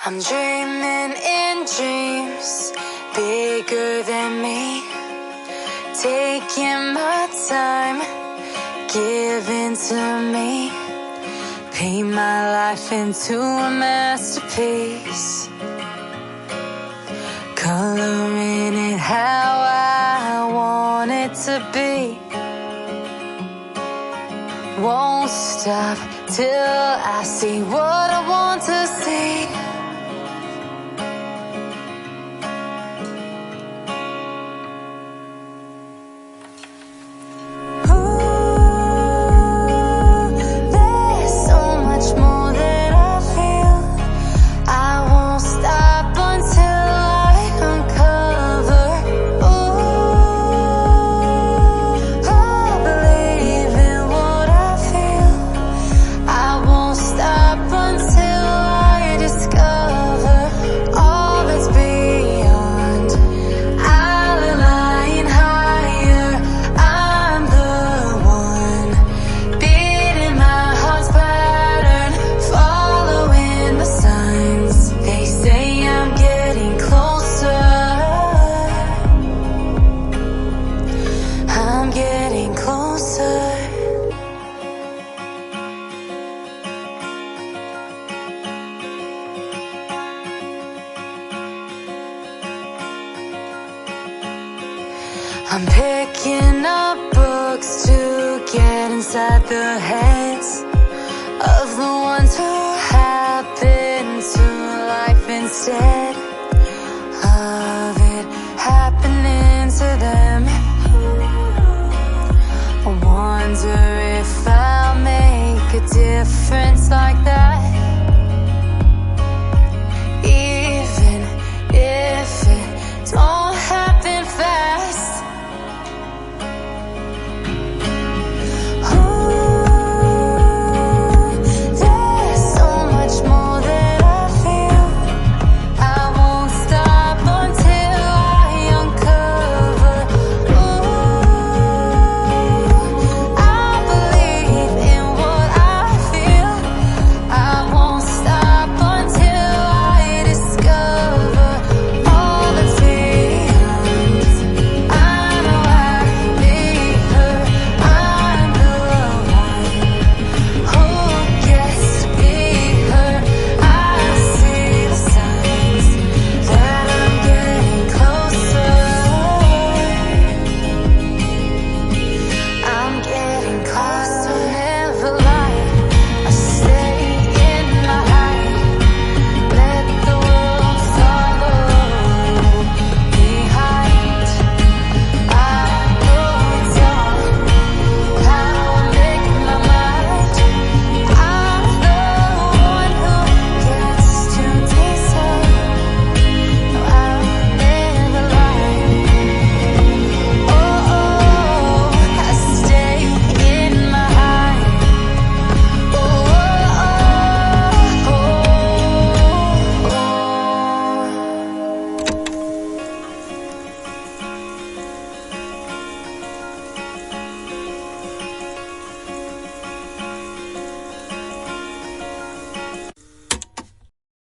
I'm dreaming in dreams bigger than me, taking my time, giving to me, paint my life into a masterpiece, coloring it how I want it to be. Won't stop till I see what I want to see. I'm picking up books to get inside the heads of the ones who happen to life instead of it happening to them. I wonder if I'll make a difference like that.